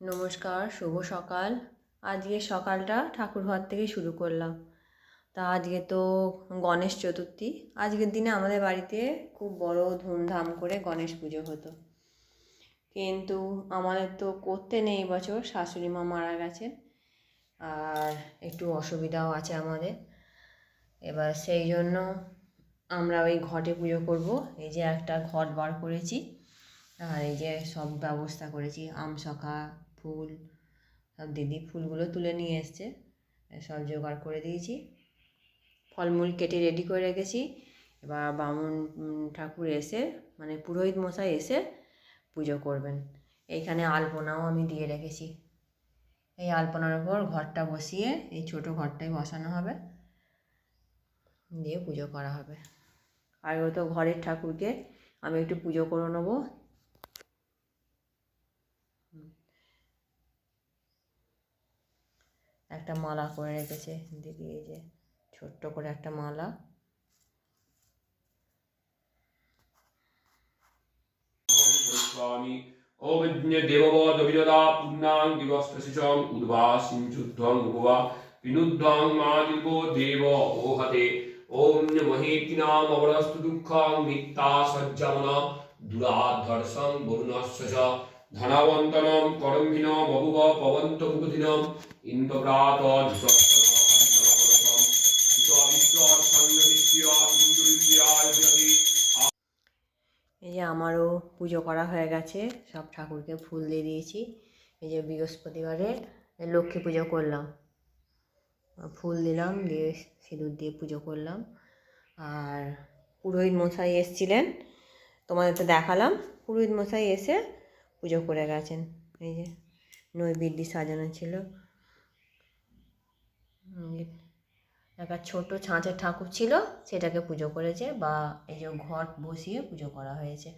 নমস্কার, শুভ সকাল। আজকে সকালটা ঠাকুরঘর থেকে শুরু করলাম। তা আজকে তো গণেশ চতুর্থী। আজকের দিনে আমাদের বাড়িতে খুব বড় ধুমধাম করে গণেশ পুজো হতো, কিন্তু আমাদের তো করতে নেই। বছর শাশুড়ি মা মারা গেছে, আর একটু অসুবিধাও আছে আমাদের। এবার সেই জন্য আমরা ওই ঘটে পুজো করব। এই যে একটা ঘট বার করেছি, আর এই যে সব ব্যবস্থা করেছি, আমশকা ফুল সব দিদি ফুলগুলো তুলে নিয়ে এসছে, সব জোগাড় করে দিয়েছি, ফলমূল কেটে রেডি করে রেখেছি। এবার বামুন ঠাকুর এসে, মানে পুরোহিত মশাই এসে পুজো করবেন। এইখানে আলপনাও আমি দিয়ে রেখেছি। এই আলপনার উপর ঘরটা বসিয়ে এই ছোট ঘরটাই বসানো হবে, দিয়ে পুজো করা হবে। আর ও তো ঘরের ঠাকুরকে আমি একটু পুজো করে নেবো। একটা মালা করে রেখেছে দিদি, এই যে ছোট্ট করে একটা মালা। ওম দেববদবিদা পুণ্যাং দিবস্তসিচং উদ্ভাসিঞ্চুদ্ধং মুখবা বিনুদ্ধং মা দিবো দেব ওহতে। ওম মহেতিনাম অবরস্তু দুঃখং মিথ্যা সজ্জামন দুরাধর্ষং বরুণস্য চ ধনবন্তনম করম্ভিন বভুব পবন্ত মুকুধিনম ইন্দ্রপ্রাত এই যে আমারও পুজো করা হয়ে গেছে, সব ঠাকুরকে ফুল দিয়ে দিয়েছি। এই যে বৃহস্পতিবারে লক্ষ্মী পুজো করলাম, ফুল দিলাম, দিয়ে সিঁদুর দিয়ে পুজো করলাম। আর পুরোহিত মশাই এসেছিলেন, তোমাদের তো দেখালাম। পুরোহিত মশাই এসে পুজো করে গেছেন। এই যে নৈবেদ্য সাজানো ছিল। একটা ছোট ছাঁচের ঠাকুর ছিল, সেটাকে পুজো করেছে, বা এই যে ঘট বসিয়ে পুজো করা হয়েছে।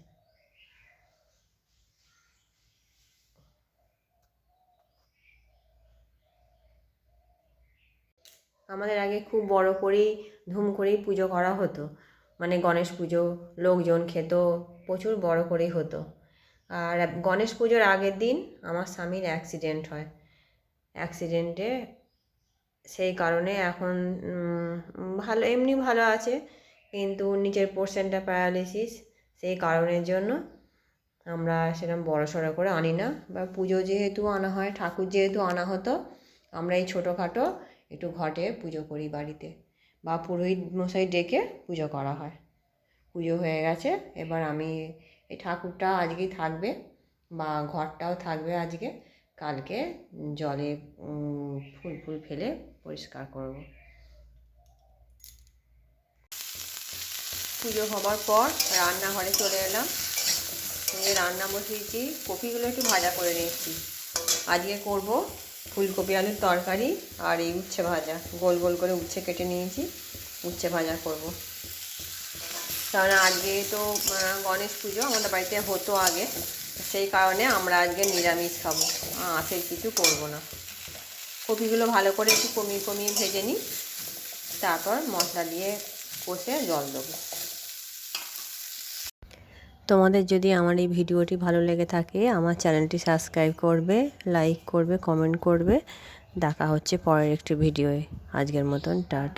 আমাদের আগে খুব বড় করেই ধুম করেই পুজো করা হতো, মানে গণেশ পুজো লোকজন খেত, প্রচুর বড় করেই হতো। আর গণেশ পুজোর আগের দিন আমার স্বামীর অ্যাক্সিডেন্ট হয়। অ্যাক্সিডেন্টে সেই কারণে এখন ভালো, এমনি ভালো আছে, কিন্তু নিচের পোর্শনটা প্যারালিসিস। সেই কারণের জন্য আমরা সেরকম বড়সড় করে আনি না, বা পুজো যেহেতু আনা হয়, ঠাকুর যেহেতু আনা হতো, আমরা এই ছোটোখাটো একটু ঘটে পুজো করি বাড়িতে, বা পুরোহিত মশাই ডেকে পুজো করা হয়। পুজো হয়ে গেছে, এবার আমি এই ঠাকুরটা আজকেই থাকবে, বা ঘরটাও থাকবে আজকে। কালকে জলে ফুল ফেলে পরিষ্কার করব। পুজো হবার পর রান্নাঘরে চলে এলাম। রান্না বসিয়েছি, কপিগুলো একটু ভাজা করে নিয়েছি। আজকে করব ফুলকপি আলুর তরকারি, আর এই উচ্ছে ভাজা, গোল গোল করে উচ্ছে কেটে নিয়েছি, উচ্ছে ভাজা করব। কারণ আজকে তো গণেশ পুজো আমাদের বাড়িতে হতো আগে, সেই কারণে আমরা আজকে নিরামিষ খাবো, আঁশের কিছু করব না। কপিগুলো ভালো করে একটু কমিয়ে কমিয়ে ভেজে নিই, তারপর মশলা দিয়ে কষে জল দেবো। তোমাদের যদি আমার এই ভিডিওটি ভালো লেগে থাকে, আমার চ্যানেলটি সাবস্ক্রাইব করবে, লাইক করবে, কমেন্ট করবে। দেখা হচ্ছে পরের একটি ভিডিওয়ে। আজকের মতন টাটা।